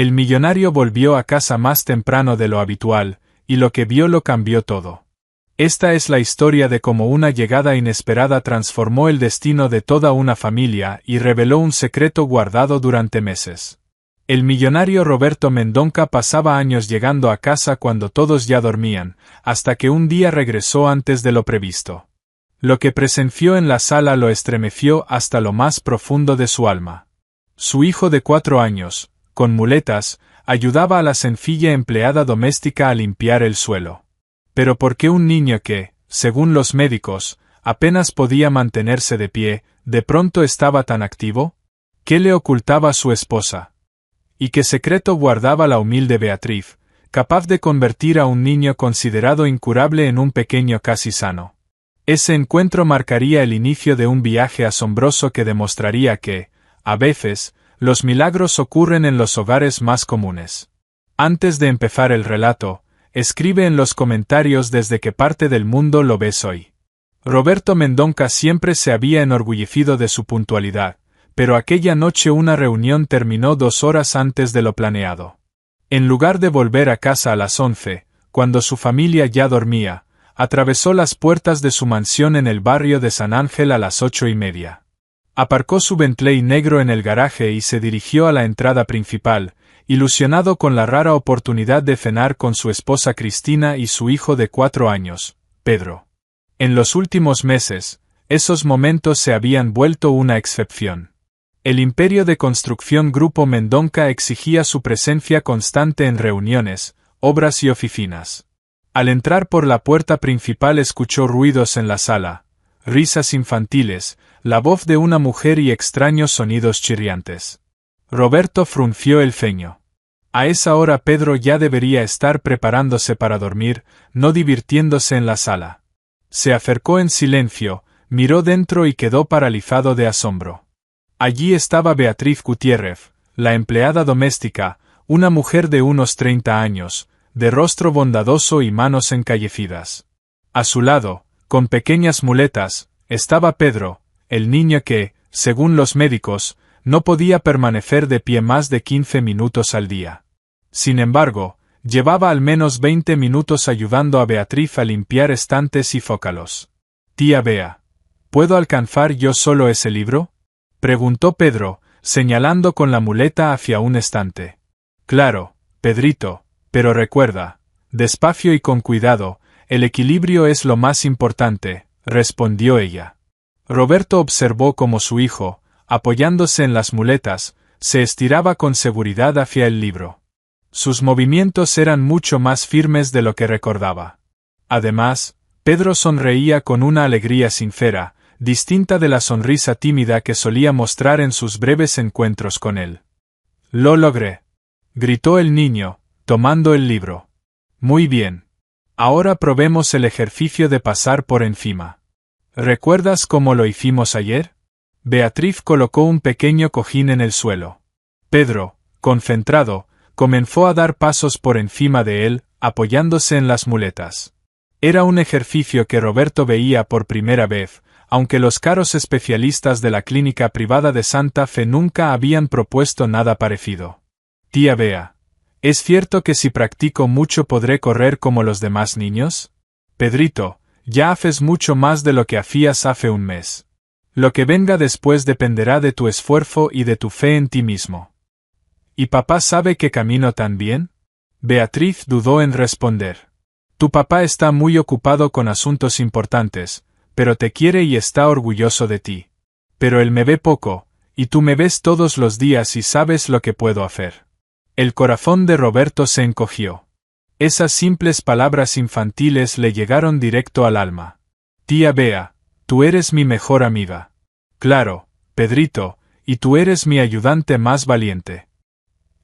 El millonario volvió a casa más temprano de lo habitual, y lo que vio lo cambió todo. Esta es la historia de cómo una llegada inesperada transformó el destino de toda una familia y reveló un secreto guardado durante meses. El millonario Roberto Mendonca pasaba años llegando a casa cuando todos ya dormían, hasta que un día regresó antes de lo previsto. Lo que presenció en la sala lo estremeció hasta lo más profundo de su alma. Su hijo de 4 años, con muletas, ayudaba a la sencilla empleada doméstica a limpiar el suelo. Pero ¿por qué un niño que, según los médicos, apenas podía mantenerse de pie, de pronto estaba tan activo? ¿Qué le ocultaba su esposa? ¿Y qué secreto guardaba la humilde Beatriz, capaz de convertir a un niño considerado incurable en un pequeño casi sano? Ese encuentro marcaría el inicio de un viaje asombroso que demostraría que, a veces, los milagros ocurren en los hogares más comunes. Antes de empezar el relato, escribe en los comentarios desde qué parte del mundo lo ves hoy. Roberto Mendonca siempre se había enorgullecido de su puntualidad, pero aquella noche una reunión terminó 2 horas antes de lo planeado. En lugar de volver a casa a las 11, cuando su familia ya dormía, atravesó las puertas de su mansión en el barrio de San Ángel a las 8:30. Aparcó su Bentley negro en el garaje y se dirigió a la entrada principal, ilusionado con la rara oportunidad de cenar con su esposa Cristina y su hijo de 4 años, Pedro. En los últimos meses, esos momentos se habían vuelto una excepción. El imperio de construcción Grupo Mendonca exigía su presencia constante en reuniones, obras y oficinas. Al entrar por la puerta principal escuchó ruidos en la sala, risas infantiles, la voz de una mujer y extraños sonidos chirriantes. Roberto frunció el ceño. A esa hora Pedro ya debería estar preparándose para dormir, no divirtiéndose en la sala. Se acercó en silencio, miró dentro y quedó paralizado de asombro. Allí estaba Beatriz Gutiérrez, la empleada doméstica, una mujer de unos 30 años, de rostro bondadoso y manos encallecidas. A su lado, con pequeñas muletas, estaba Pedro, el niño que, según los médicos, no podía permanecer de pie más de 15 minutos al día. Sin embargo, llevaba al menos 20 minutos ayudando a Beatriz a limpiar estantes y zócalos. «Tía Bea, ¿puedo alcanzar yo solo ese libro?», preguntó Pedro, señalando con la muleta hacia un estante. «Claro, Pedrito, pero recuerda, despacio y con cuidado, el equilibrio es lo más importante», respondió ella. Roberto observó cómo su hijo, apoyándose en las muletas, se estiraba con seguridad hacia el libro. Sus movimientos eran mucho más firmes de lo que recordaba. Además, Pedro sonreía con una alegría sincera, distinta de la sonrisa tímida que solía mostrar en sus breves encuentros con él. «Lo logré», gritó el niño, tomando el libro. «Muy bien. Ahora probemos el ejercicio de pasar por encima. ¿Recuerdas cómo lo hicimos ayer?». Beatriz colocó un pequeño cojín en el suelo. Pedro, concentrado, comenzó a dar pasos por encima de él, apoyándose en las muletas. Era un ejercicio que Roberto veía por primera vez, aunque los caros especialistas de la clínica privada de Santa Fe nunca habían propuesto nada parecido. «Tía Bea, ¿es cierto que si practico mucho podré correr como los demás niños?». «Pedrito, ya haces mucho más de lo que hacías hace un mes. Lo que venga después dependerá de tu esfuerzo y de tu fe en ti mismo». «¿Y papá sabe que camino tan bien?». Beatriz dudó en responder. «Tu papá está muy ocupado con asuntos importantes, pero te quiere y está orgulloso de ti. Pero él me ve poco, y tú me ves todos los días y sabes lo que puedo hacer». El corazón de Roberto se encogió. Esas simples palabras infantiles le llegaron directo al alma. «Tía Bea, tú eres mi mejor amiga». «Claro, Pedrito, y tú eres mi ayudante más valiente».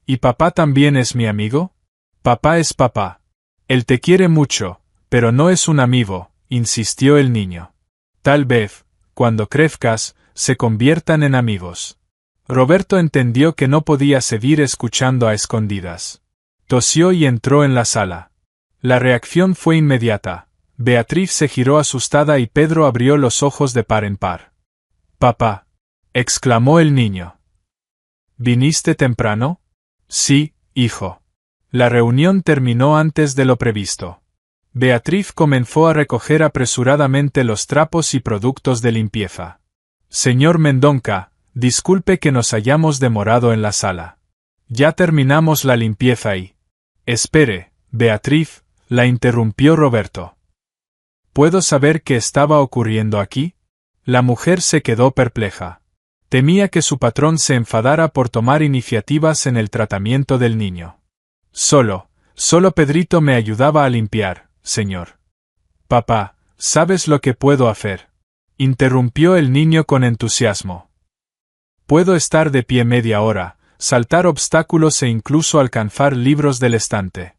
«¿Y papá también es mi amigo?». «Papá es papá. Él te quiere mucho, pero no es un amigo», insistió el niño. «Tal vez, cuando crezcas, se conviertan en amigos». Roberto entendió que no podía seguir escuchando a escondidas. Tosió y entró en la sala. La reacción fue inmediata. Beatriz se giró asustada y Pedro abrió los ojos de par en par. «Papá», exclamó el niño. «¿Viniste temprano?». «Sí, hijo. La reunión terminó antes de lo previsto. Beatriz comenzó a recoger apresuradamente los trapos y productos de limpieza. Señor Mendonca, disculpe que nos hayamos demorado en la sala. Ya terminamos la limpieza y... Espere, Beatriz, la interrumpió Roberto. ¿Puedo saber qué estaba ocurriendo aquí? La mujer se quedó perpleja. Temía que su patrón se enfadara por tomar iniciativas en el tratamiento del niño. Solo Pedrito me ayudaba a limpiar, señor. Papá, ¿sabes lo que puedo hacer? Interrumpió el niño con entusiasmo. Puedo estar de pie media hora, saltar obstáculos e incluso alcanzar libros del estante.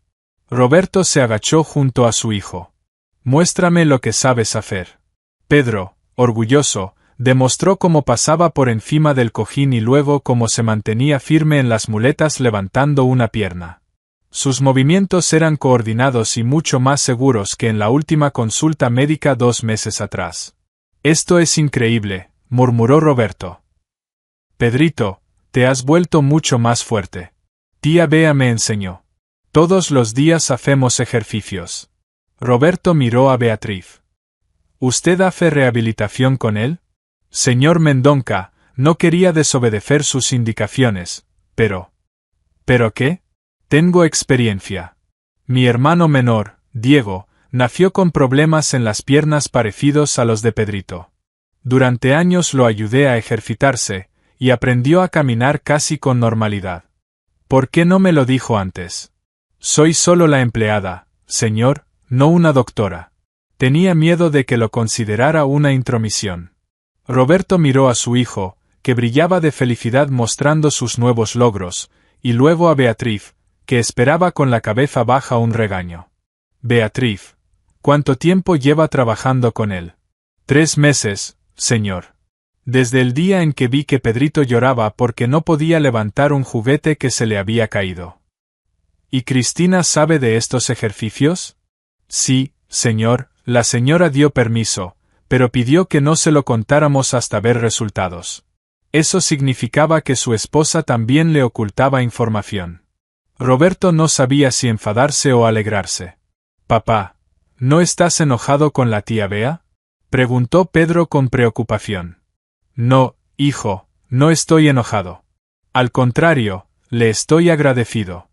Roberto se agachó junto a su hijo. Muéstrame lo que sabes hacer. Pedro, orgulloso, demostró cómo pasaba por encima del cojín y luego cómo se mantenía firme en las muletas levantando una pierna. Sus movimientos eran coordinados y mucho más seguros que en la última consulta médica 2 meses atrás. Esto es increíble, murmuró Roberto. Pedrito, te has vuelto mucho más fuerte. Tía Bea me enseñó. Todos los días hacemos ejercicios. Roberto miró a Beatriz. ¿Usted hace rehabilitación con él? Señor Mendonca, no quería desobedecer sus indicaciones, pero... ¿Pero qué? Tengo experiencia. Mi hermano menor, Diego, nació con problemas en las piernas parecidos a los de Pedrito. Durante años lo ayudé a ejercitarse, y aprendió a caminar casi con normalidad. ¿Por qué no me lo dijo antes? Soy solo la empleada, señor, no una doctora. Tenía miedo de que lo considerara una intromisión. Roberto miró a su hijo, que brillaba de felicidad mostrando sus nuevos logros, y luego a Beatriz, que esperaba con la cabeza baja un regaño. Beatriz, ¿cuánto tiempo lleva trabajando con él? 3 meses, señor. Desde el día en que vi que Pedrito lloraba porque no podía levantar un juguete que se le había caído. ¿Y Cristina sabe de estos ejercicios? Sí, señor, la señora dio permiso, pero pidió que no se lo contáramos hasta ver resultados. Eso significaba que su esposa también le ocultaba información. Roberto no sabía si enfadarse o alegrarse. Papá, ¿no estás enojado con la tía Bea? Preguntó Pedro con preocupación. No, hijo, no estoy enojado. Al contrario, le estoy agradecido.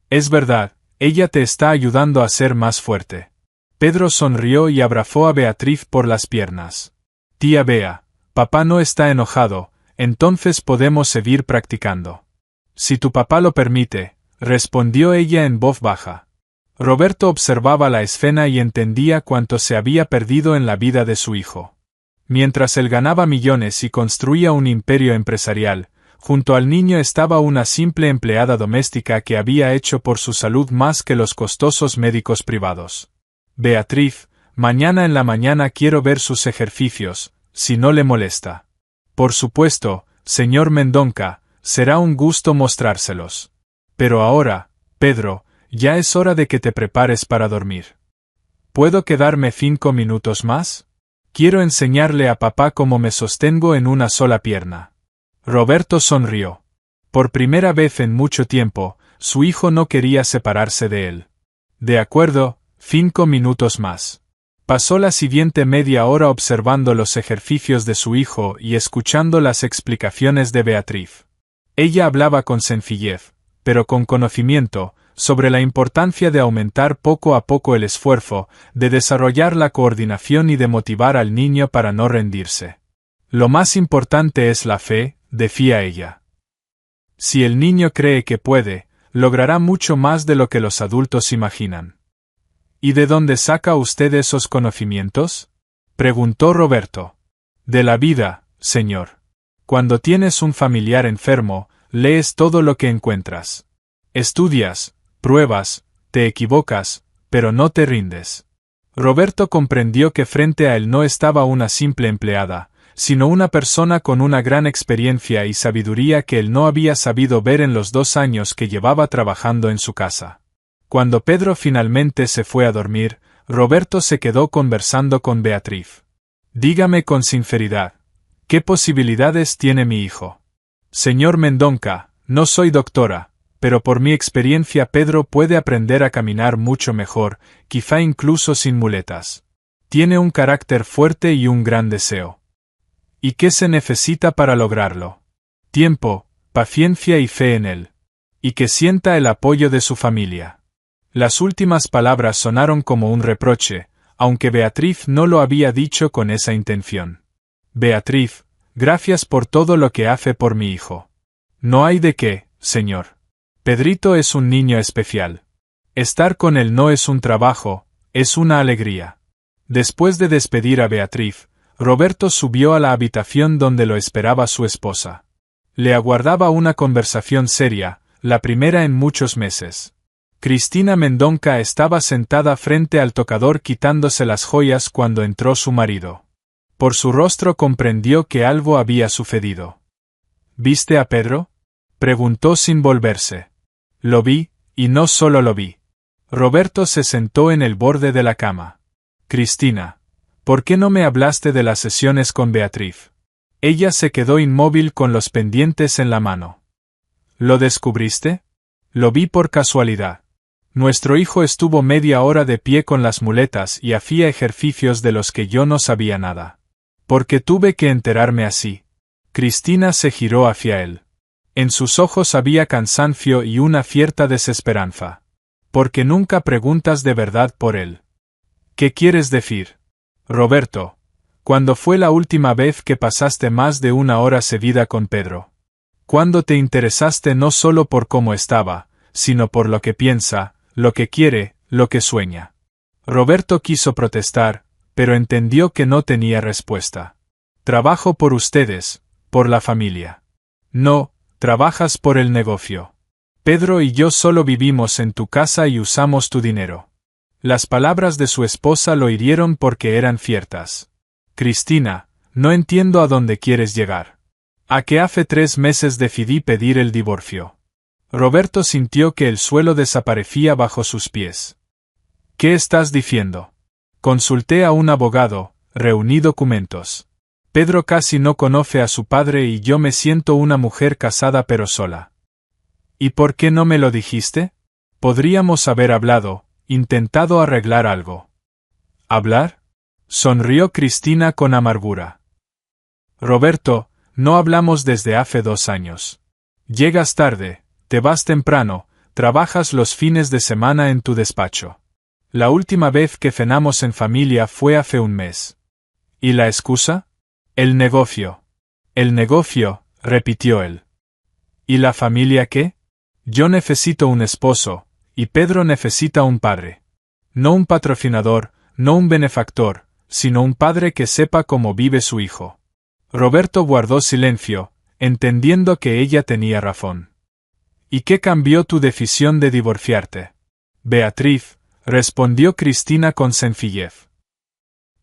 Es verdad, ella te está ayudando a ser más fuerte. Pedro sonrió y abrazó a Beatriz por las piernas. Tía Bea, papá no está enojado, entonces podemos seguir practicando. Si tu papá lo permite, respondió ella en voz baja. Roberto observaba la escena y entendía cuánto se había perdido en la vida de su hijo. Mientras él ganaba millones y construía un imperio empresarial, junto al niño estaba una simple empleada doméstica que había hecho por su salud más que los costosos médicos privados. Beatriz, mañana en la mañana quiero ver sus ejercicios, si no le molesta. Por supuesto, señor Mendonca, será un gusto mostrárselos. Pero ahora, Pedro, ya es hora de que te prepares para dormir. ¿Puedo quedarme 5 minutos más? Quiero enseñarle a papá cómo me sostengo en una sola pierna. Roberto sonrió. Por primera vez en mucho tiempo, su hijo no quería separarse de él. De acuerdo, 5 minutos más. Pasó la siguiente media hora observando los ejercicios de su hijo y escuchando las explicaciones de Beatriz. Ella hablaba con sencillez, pero con conocimiento, sobre la importancia de aumentar poco a poco el esfuerzo, de desarrollar la coordinación y de motivar al niño para no rendirse. Lo más importante es la fe, decía ella. Si el niño cree que puede, logrará mucho más de lo que los adultos imaginan. ¿Y de dónde saca usted esos conocimientos? Preguntó Roberto. De la vida, señor. Cuando tienes un familiar enfermo, lees todo lo que encuentras. Estudias, pruebas, te equivocas, pero no te rindes. Roberto comprendió que frente a él no estaba una simple empleada, sino una persona con una gran experiencia y sabiduría que él no había sabido ver en los 2 años que llevaba trabajando en su casa. Cuando Pedro finalmente se fue a dormir, Roberto se quedó conversando con Beatriz. Dígame con sinceridad, ¿qué posibilidades tiene mi hijo? Señor Mendonca, no soy doctora, pero por mi experiencia Pedro puede aprender a caminar mucho mejor, quizá incluso sin muletas. Tiene un carácter fuerte y un gran deseo. ¿Y qué se necesita para lograrlo? Tiempo, paciencia y fe en él. Y que sienta el apoyo de su familia. Las últimas palabras sonaron como un reproche, aunque Beatriz no lo había dicho con esa intención. Beatriz, gracias por todo lo que hace por mi hijo. No hay de qué, señor. Pedrito es un niño especial. Estar con él no es un trabajo, es una alegría. Después de despedir a Beatriz, Roberto subió a la habitación donde lo esperaba su esposa. Le aguardaba una conversación seria, la primera en muchos meses. Cristina Mendonca estaba sentada frente al tocador quitándose las joyas cuando entró su marido. Por su rostro comprendió que algo había sucedido. ¿Viste a Pedro?, preguntó sin volverse. Lo vi, y no solo lo vi. Roberto se sentó en el borde de la cama. Cristina, ¿por qué no me hablaste de las sesiones con Beatriz? Ella se quedó inmóvil con los pendientes en la mano. ¿Lo descubriste? Lo vi por casualidad. Nuestro hijo estuvo media hora de pie con las muletas y hacía ejercicios de los que yo no sabía nada. Porque tuve que enterarme así. Cristina se giró hacia él. En sus ojos había cansancio y una cierta desesperanza. Porque nunca preguntas de verdad por él. ¿Qué quieres decir? Roberto, ¿cuándo fue la última vez que pasaste más de una hora seguida con Pedro? ¿Cuándo te interesaste no solo por cómo estaba, sino por lo que piensa, lo que quiere, lo que sueña? Roberto quiso protestar, pero entendió que no tenía respuesta. Trabajo por ustedes, por la familia. No, trabajas por el negocio. Pedro y yo solo vivimos en tu casa y usamos tu dinero. Las palabras de su esposa lo hirieron porque eran ciertas. Cristina, no entiendo a dónde quieres llegar. A que hace 3 meses decidí pedir el divorcio. Roberto sintió que el suelo desaparecía bajo sus pies. ¿Qué estás diciendo? Consulté a un abogado, reuní documentos. Pedro casi no conoce a su padre y yo me siento una mujer casada pero sola. ¿Y por qué no me lo dijiste? Podríamos haber hablado, intentado arreglar algo. ¿Hablar? Sonrió Cristina con amargura. Roberto, no hablamos desde hace 2 años. Llegas tarde, te vas temprano, trabajas los fines de semana en tu despacho. La última vez que cenamos en familia fue hace 1 mes. ¿Y la excusa? El negocio. El negocio, repitió él. ¿Y la familia qué? Yo necesito un esposo, y Pedro necesita un padre. No un patrocinador, no un benefactor, sino un padre que sepa cómo vive su hijo. Roberto guardó silencio, entendiendo que ella tenía razón. ¿Y qué cambió tu decisión de divorciarte? Beatriz, respondió Cristina con sencillez.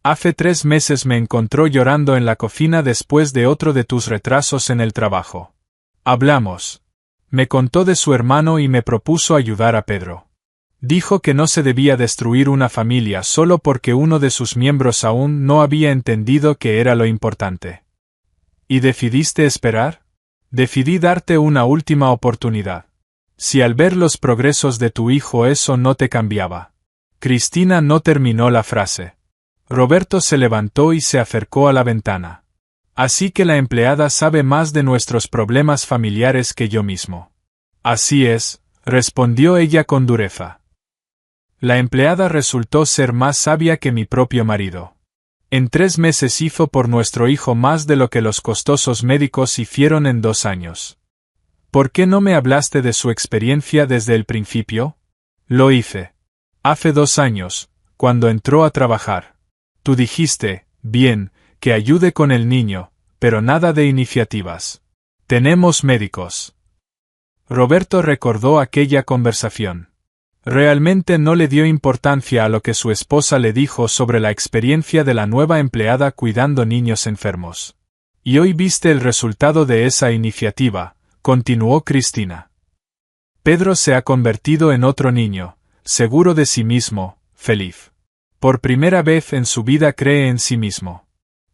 Hace 3 meses me encontró llorando en la cocina después de otro de tus retrasos en el trabajo. Hablamos. Me contó de su hermano y me propuso ayudar a Pedro. Dijo que no se debía destruir una familia solo porque uno de sus miembros aún no había entendido que era lo importante. ¿Y decidiste esperar? Decidí darte una última oportunidad. Si al ver los progresos de tu hijo eso no te cambiaba. Cristina no terminó la frase. Roberto se levantó y se acercó a la ventana. Así que la empleada sabe más de nuestros problemas familiares que yo mismo. Así es, respondió ella con dureza. La empleada resultó ser más sabia que mi propio marido. En 3 meses hizo por nuestro hijo más de lo que los costosos médicos hicieron en 2 años. ¿Por qué no me hablaste de su experiencia desde el principio? Lo hice. Hace 2 años, cuando entró a trabajar. Tú dijiste, bien, que ayude con el niño, pero nada de iniciativas. Tenemos médicos. Roberto recordó aquella conversación. Realmente no le dio importancia a lo que su esposa le dijo sobre la experiencia de la nueva empleada cuidando niños enfermos. Y hoy viste el resultado de esa iniciativa, continuó Cristina. Pedro se ha convertido en otro niño, seguro de sí mismo, feliz. Por primera vez en su vida cree en sí mismo.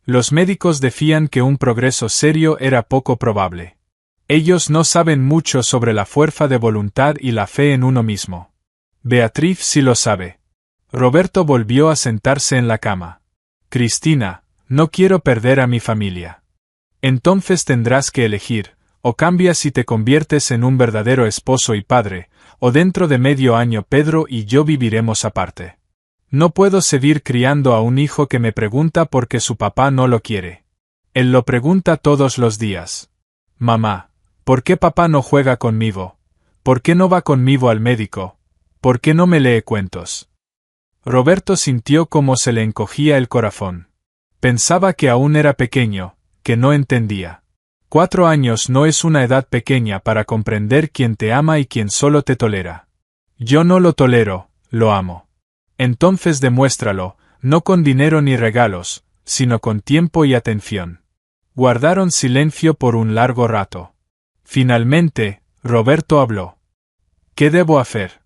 Los médicos decían que un progreso serio era poco probable. Ellos no saben mucho sobre la fuerza de voluntad y la fe en uno mismo. Beatriz sí lo sabe. Roberto volvió a sentarse en la cama. Cristina, no quiero perder a mi familia. Entonces tendrás que elegir, o cambias y te conviertes en un verdadero esposo y padre, o dentro de medio año Pedro y yo viviremos aparte. No puedo seguir criando a un hijo que me pregunta por qué su papá no lo quiere. Él lo pregunta todos los días. Mamá, ¿por qué papá no juega conmigo? ¿Por qué no va conmigo al médico? ¿Por qué no me lee cuentos? Roberto sintió cómo se le encogía el corazón. Pensaba que aún era pequeño, que no entendía. 4 años no es una edad pequeña para comprender quién te ama y quién solo te tolera. Yo no lo tolero, lo amo. Entonces demuéstralo, no con dinero ni regalos, sino con tiempo y atención. Guardaron silencio por un largo rato. Finalmente, Roberto habló. ¿Qué debo hacer?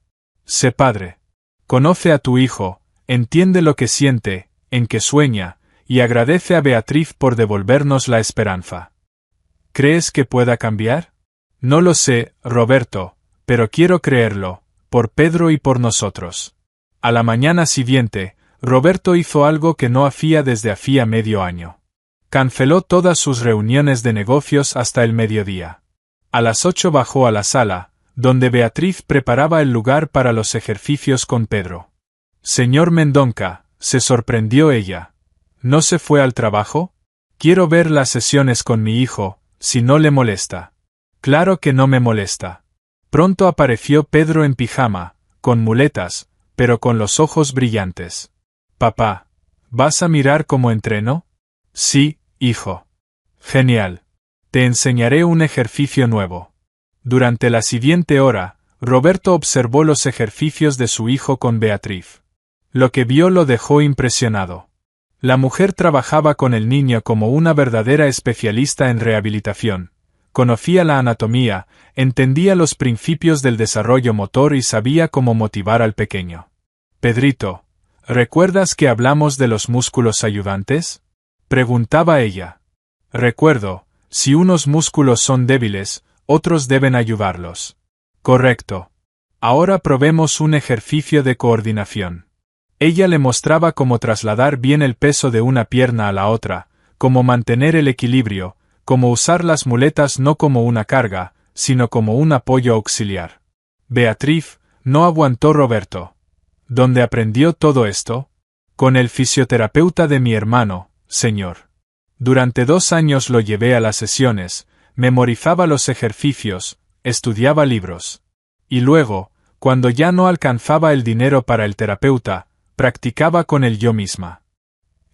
Sé padre. Conoce a tu hijo, entiende lo que siente, en qué sueña, y agradece a Beatriz por devolvernos la esperanza. ¿Crees que pueda cambiar? No lo sé, Roberto, pero quiero creerlo, por Pedro y por nosotros. A la mañana siguiente, Roberto hizo algo que no hacía desde hacía medio año. Canceló todas sus reuniones de negocios hasta el mediodía. A las 8 bajó a la sala, donde Beatriz preparaba el lugar para los ejercicios con Pedro. Señor Mendonca, se sorprendió ella. ¿No se fue al trabajo? Quiero ver las sesiones con mi hijo, si no le molesta. Claro que no me molesta. Pronto apareció Pedro en pijama, con muletas, pero con los ojos brillantes. Papá, ¿vas a mirar cómo entreno? Sí, hijo. Genial. Te enseñaré un ejercicio nuevo. Durante la siguiente hora, Roberto observó los ejercicios de su hijo con Beatriz. Lo que vio lo dejó impresionado. La mujer trabajaba con el niño como una verdadera especialista en rehabilitación. Conocía la anatomía, entendía los principios del desarrollo motor y sabía cómo motivar al pequeño. Pedrito, ¿recuerdas que hablamos de los músculos ayudantes? Preguntaba ella. Recuerdo, si unos músculos son débiles, otros deben ayudarlos. Correcto. Ahora probemos un ejercicio de coordinación. Ella le mostraba cómo trasladar bien el peso de una pierna a la otra, cómo mantener el equilibrio, cómo usar las muletas no como una carga, sino como un apoyo auxiliar. Beatriz, no aguantó Roberto. ¿Dónde aprendió todo esto? Con el fisioterapeuta de mi hermano, señor. Durante 2 años lo llevé a las sesiones, memorizaba los ejercicios, estudiaba libros. Y luego, cuando ya no alcanzaba el dinero para el terapeuta, practicaba con él yo misma.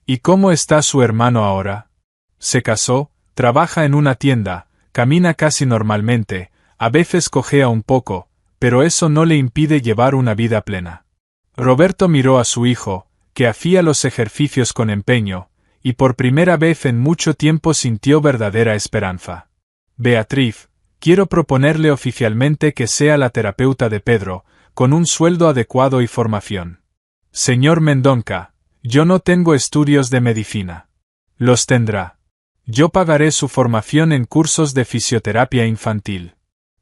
¿Y cómo está su hermano ahora? Se casó, trabaja en una tienda, camina casi normalmente, a veces cojea un poco, pero eso no le impide llevar una vida plena. Roberto miró a su hijo, que hacía los ejercicios con empeño, y por primera vez en mucho tiempo sintió verdadera esperanza. Beatriz, quiero proponerle oficialmente que sea la terapeuta de Pedro, con un sueldo adecuado y formación. Señor Mendonca, yo no tengo estudios de medicina. Los tendrá. Yo pagaré su formación en cursos de fisioterapia infantil.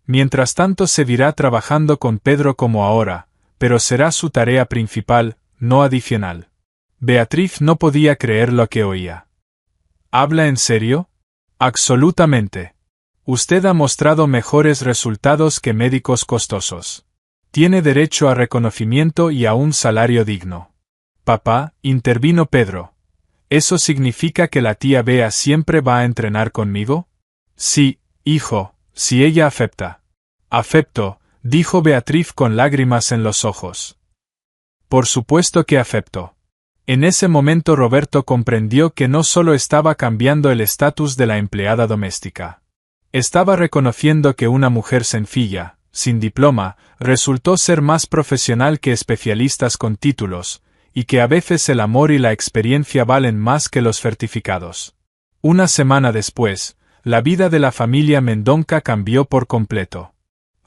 Mientras tanto seguirá trabajando con Pedro como ahora, pero será su tarea principal, no adicional. Beatriz no podía creer lo que oía. ¿Habla en serio? Absolutamente. Usted ha mostrado mejores resultados que médicos costosos. Tiene derecho a reconocimiento y a un salario digno. Papá, intervino Pedro. ¿Eso significa que la tía Bea siempre va a entrenar conmigo? Sí, hijo, si ella acepta. Acepto, dijo Beatriz con lágrimas en los ojos. Por supuesto que acepto. En ese momento Roberto comprendió que no solo estaba cambiando el estatus de la empleada doméstica. Estaba reconociendo que una mujer sencilla, sin diploma, resultó ser más profesional que especialistas con títulos, y que a veces el amor y la experiencia valen más que los certificados. Una semana después, la vida de la familia Mendonca cambió por completo.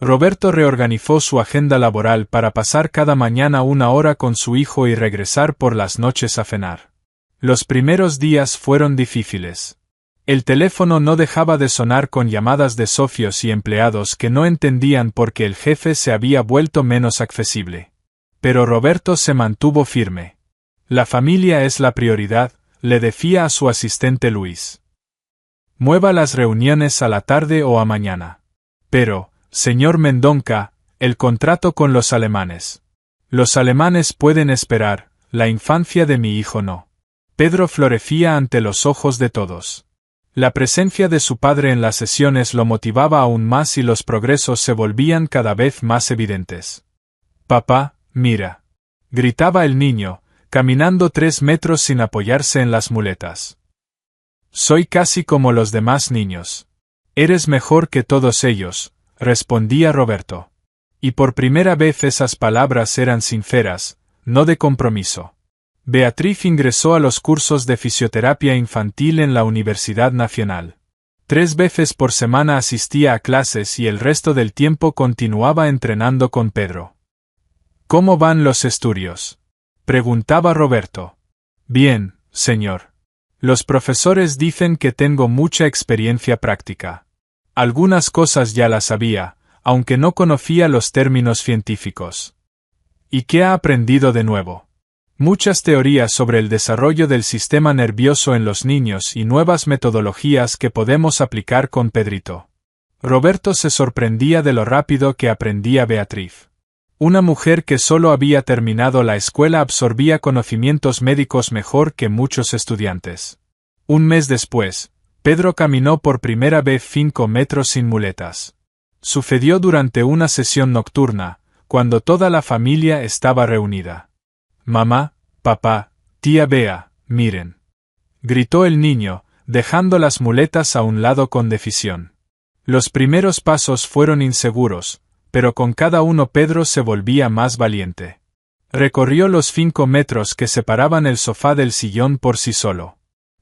Roberto reorganizó su agenda laboral para pasar cada mañana 1 hora con su hijo y regresar por las noches a cenar. Los primeros días fueron difíciles. El teléfono no dejaba de sonar con llamadas de socios y empleados que no entendían por qué el jefe se había vuelto menos accesible. Pero Roberto se mantuvo firme. La familia es la prioridad, le decía a su asistente Luis. Mueva las reuniones a la tarde o a mañana. Pero, señor Mendonca, el contrato con los alemanes. Los alemanes pueden esperar, la infancia de mi hijo no. Pedro florecía ante los ojos de todos. La presencia de su padre en las sesiones lo motivaba aún más y los progresos se volvían cada vez más evidentes. Papá, mira. Gritaba el niño, caminando 3 metros sin apoyarse en las muletas. Soy casi como los demás niños. Eres mejor que todos ellos, respondía Roberto. Y por primera vez esas palabras eran sinceras, no de compromiso. Beatriz ingresó a los cursos de fisioterapia infantil en la Universidad Nacional. 3 veces por semana asistía a clases y el resto del tiempo continuaba entrenando con Pedro. ¿Cómo van los estudios?, preguntaba Roberto. Bien, señor. Los profesores dicen que tengo mucha experiencia práctica. Algunas cosas ya las sabía, aunque no conocía los términos científicos. ¿Y qué ha aprendido de nuevo? Muchas teorías sobre el desarrollo del sistema nervioso en los niños y nuevas metodologías que podemos aplicar con Pedrito. Roberto se sorprendía de lo rápido que aprendía Beatriz. Una mujer que solo había terminado la escuela absorbía conocimientos médicos mejor que muchos estudiantes. Un mes después, Pedro caminó por primera vez 5 metros sin muletas. Sucedió durante una sesión nocturna, cuando toda la familia estaba reunida. Mamá, papá, tía Bea, miren. Gritó el niño, dejando las muletas a un lado con decisión. Los primeros pasos fueron inseguros, pero con cada uno Pedro se volvía más valiente. Recorrió los 5 metros que separaban el sofá del sillón por sí solo.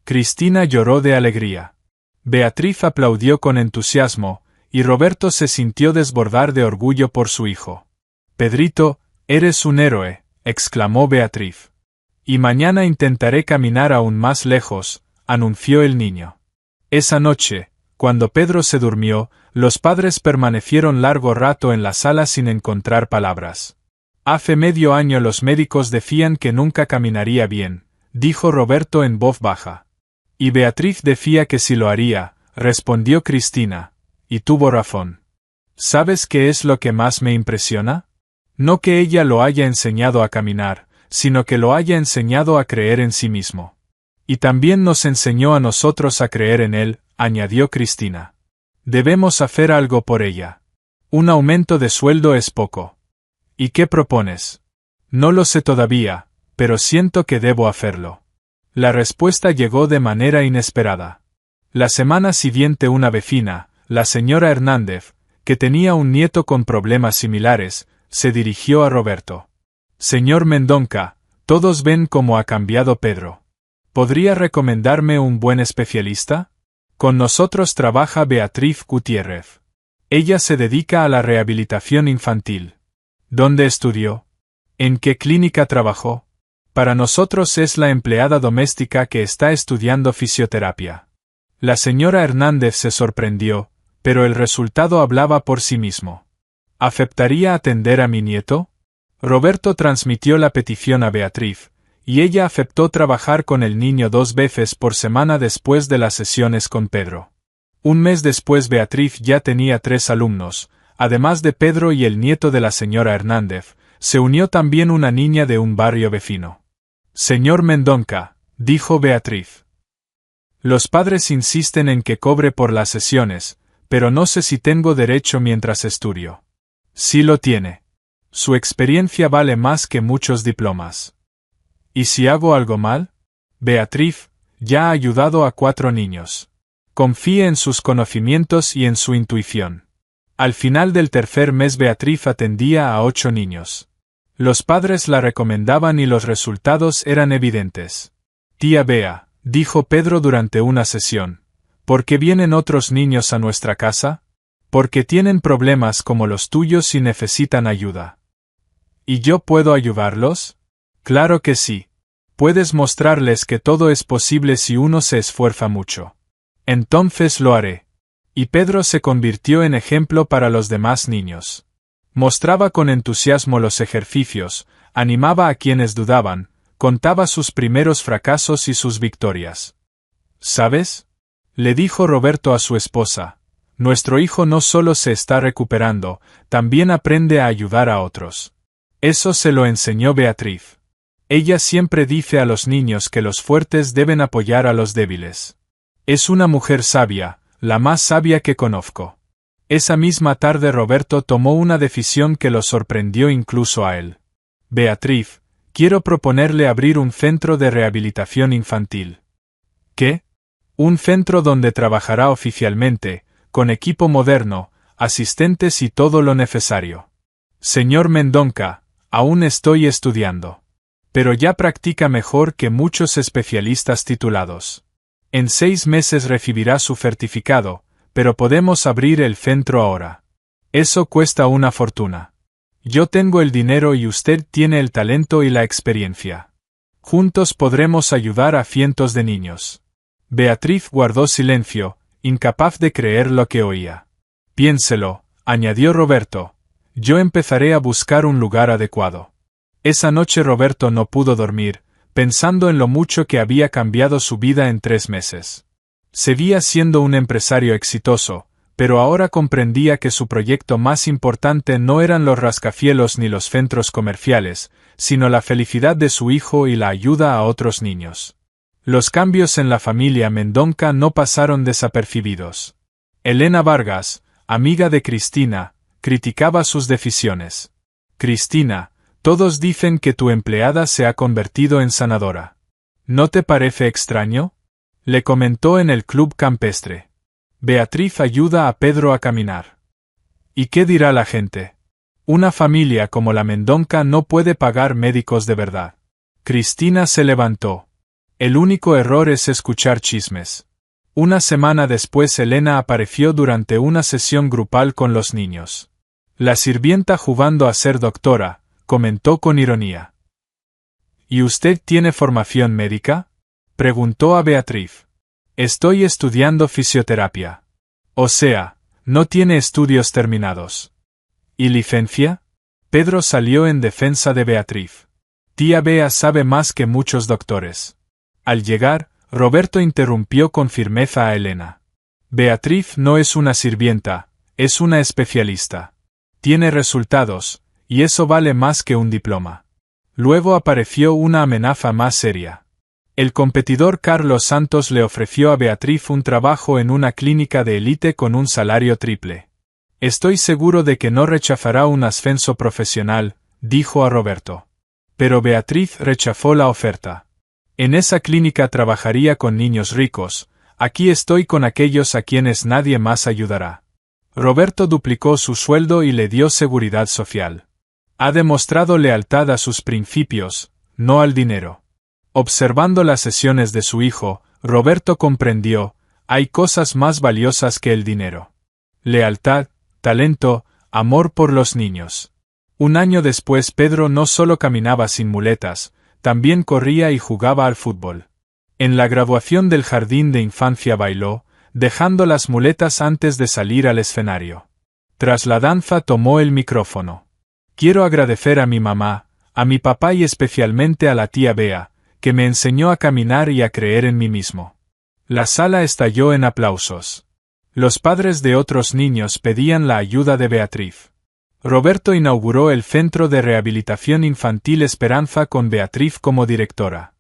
Cristina lloró de alegría. Beatriz aplaudió con entusiasmo, y Roberto se sintió desbordar de orgullo por su hijo. Pedrito, eres un héroe, exclamó Beatriz. Y mañana intentaré caminar aún más lejos, anunció el niño. Esa noche, cuando Pedro se durmió, los padres permanecieron largo rato en la sala sin encontrar palabras. Hace medio año los médicos decían que nunca caminaría bien, dijo Roberto en voz baja. Y Beatriz decía que sí lo haría, respondió Cristina, y tuvo razón. ¿Sabes qué es lo que más me impresiona? No que ella lo haya enseñado a caminar, sino que lo haya enseñado a creer en sí mismo. Y también nos enseñó a nosotros a creer en él, añadió Cristina. Debemos hacer algo por ella. Un aumento de sueldo es poco. ¿Y qué propones? No lo sé todavía, pero siento que debo hacerlo. La respuesta llegó de manera inesperada. La semana siguiente una vecina, la señora Hernández, que tenía un nieto con problemas similares, se dirigió a Roberto. Señor Mendonca, todos ven cómo ha cambiado Pedro. ¿Podría recomendarme un buen especialista? Con nosotros trabaja Beatriz Gutiérrez. Ella se dedica a la rehabilitación infantil. ¿Dónde estudió? ¿En qué clínica trabajó? Para nosotros es la empleada doméstica que está estudiando fisioterapia. La señora Hernández se sorprendió, pero el resultado hablaba por sí mismo. ¿Aceptaría atender a mi nieto? Roberto transmitió la petición a Beatriz, y ella aceptó trabajar con el niño 2 veces por semana después de las sesiones con Pedro. Un mes después Beatriz ya tenía 3 alumnos, además de Pedro y el nieto de la señora Hernández, se unió también una niña de un barrio vecino. Señor Mendonca, dijo Beatriz. Los padres insisten en que cobre por las sesiones, pero no sé si tengo derecho mientras estudio. Sí lo tiene. Su experiencia vale más que muchos diplomas. ¿Y si hago algo mal? Beatriz, ya ha ayudado a 4 niños. Confíe en sus conocimientos y en su intuición. Al final del tercer mes Beatriz atendía a 8 niños. Los padres la recomendaban y los resultados eran evidentes. Tía Bea, dijo Pedro durante una sesión, ¿por qué vienen otros niños a nuestra casa? Porque tienen problemas como los tuyos y necesitan ayuda. ¿Y yo puedo ayudarlos? Claro que sí. Puedes mostrarles que todo es posible si uno se esfuerza mucho. Entonces lo haré. Y Pedro se convirtió en ejemplo para los demás niños. Mostraba con entusiasmo los ejercicios, animaba a quienes dudaban, contaba sus primeros fracasos y sus victorias. ¿Sabes?, le dijo Roberto a su esposa, nuestro hijo no solo se está recuperando, también aprende a ayudar a otros. Eso se lo enseñó Beatriz. Ella siempre dice a los niños que los fuertes deben apoyar a los débiles. Es una mujer sabia, la más sabia que conozco. Esa misma tarde Roberto tomó una decisión que lo sorprendió incluso a él. Beatriz, quiero proponerle abrir un centro de rehabilitación infantil. ¿Qué? Un centro donde trabajará oficialmente, con equipo moderno, asistentes y todo lo necesario. Señor Mendonca, aún estoy estudiando. Pero ya practica mejor que muchos especialistas titulados. En 6 meses recibirá su certificado, pero podemos abrir el centro ahora. Eso cuesta una fortuna. Yo tengo el dinero y usted tiene el talento y la experiencia. Juntos podremos ayudar a cientos de niños. Beatriz guardó silencio, incapaz de creer lo que oía. Piénselo, añadió Roberto. Yo empezaré a buscar un lugar adecuado. Esa noche Roberto no pudo dormir, pensando en lo mucho que había cambiado su vida en 3 meses. Seguía siendo un empresario exitoso, pero ahora comprendía que su proyecto más importante no eran los rascacielos ni los centros comerciales, sino la felicidad de su hijo y la ayuda a otros niños. Los cambios en la familia Mendonca no pasaron desapercibidos. Elena Vargas, amiga de Cristina, criticaba sus decisiones. Cristina, todos dicen que tu empleada se ha convertido en sanadora. ¿No te parece extraño?, le comentó en el club campestre. Beatriz ayuda a Pedro a caminar. ¿Y qué dirá la gente? Una familia como la Mendonca no puede pagar médicos de verdad. Cristina se levantó. El único error es escuchar chismes. Una semana después Elena apareció durante una sesión grupal con los niños. La sirvienta jugando a ser doctora, comentó con ironía. ¿Y usted tiene formación médica?, preguntó a Beatriz. Estoy estudiando fisioterapia. O sea, no tiene estudios terminados. ¿Y licencia? Pedro salió en defensa de Beatriz. Tía Bea sabe más que muchos doctores. Al llegar, Roberto interrumpió con firmeza a Elena. Beatriz no es una sirvienta, es una especialista. Tiene resultados, y eso vale más que un diploma. Luego apareció una amenaza más seria. El competidor Carlos Santos le ofreció a Beatriz un trabajo en una clínica de élite con un salario triple. Estoy seguro de que no rechazará un ascenso profesional, dijo a Roberto. Pero Beatriz rechazó la oferta. En esa clínica trabajaría con niños ricos, aquí estoy con aquellos a quienes nadie más ayudará. Roberto duplicó su sueldo y le dio seguridad social. Ha demostrado lealtad a sus principios, no al dinero. Observando las sesiones de su hijo, Roberto comprendió, hay cosas más valiosas que el dinero. Lealtad, talento, amor por los niños. Un año después Pedro no solo caminaba sin muletas, también corría y jugaba al fútbol. En la graduación del jardín de infancia bailó, dejando las muletas antes de salir al escenario. Tras la danza tomó el micrófono. Quiero agradecer a mi mamá, a mi papá y especialmente a la tía Bea, que me enseñó a caminar y a creer en mí mismo. La sala estalló en aplausos. Los padres de otros niños pedían la ayuda de Beatriz. Roberto inauguró el Centro de Rehabilitación Infantil Esperanza con Beatriz como directora.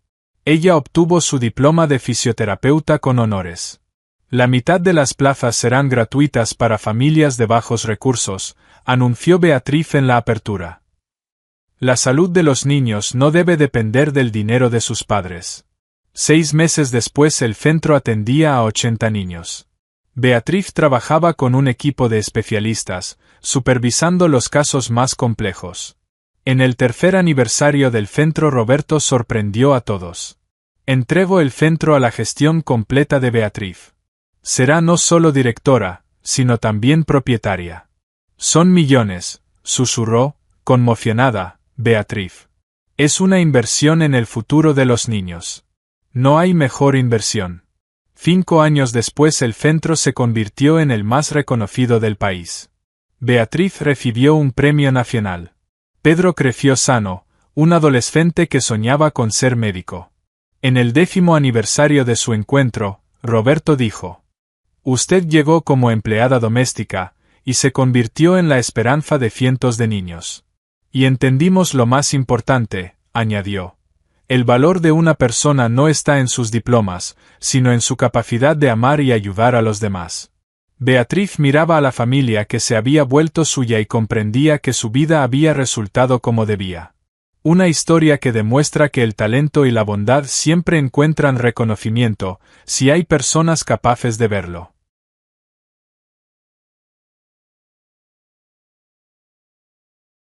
Ella obtuvo su diploma de fisioterapeuta con honores. La mitad de las plazas serán gratuitas para familias de bajos recursos, anunció Beatriz en la apertura. La salud de los niños no debe depender del dinero de sus padres. 6 meses después el centro atendía a 80 niños. Beatriz trabajaba con un equipo de especialistas, supervisando los casos más complejos. En el tercer aniversario del centro Roberto sorprendió a todos. Entregó el centro a la gestión completa de Beatriz. Será no solo directora, sino también propietaria. Son millones, susurró, conmocionada, Beatriz. Es una inversión en el futuro de los niños. No hay mejor inversión. 5 años después el centro se convirtió en el más reconocido del país. Beatriz recibió un premio nacional. Pedro creció sano, un adolescente que soñaba con ser médico. En el 10º aniversario de su encuentro, Roberto dijo: «Usted llegó como empleada doméstica, y se convirtió en la esperanza de cientos de niños. Y entendimos lo más importante», añadió. «El valor de una persona no está en sus diplomas, sino en su capacidad de amar y ayudar a los demás». Beatriz miraba a la familia que se había vuelto suya y comprendía que su vida había resultado como debía. Una historia que demuestra que el talento y la bondad siempre encuentran reconocimiento, si hay personas capaces de verlo.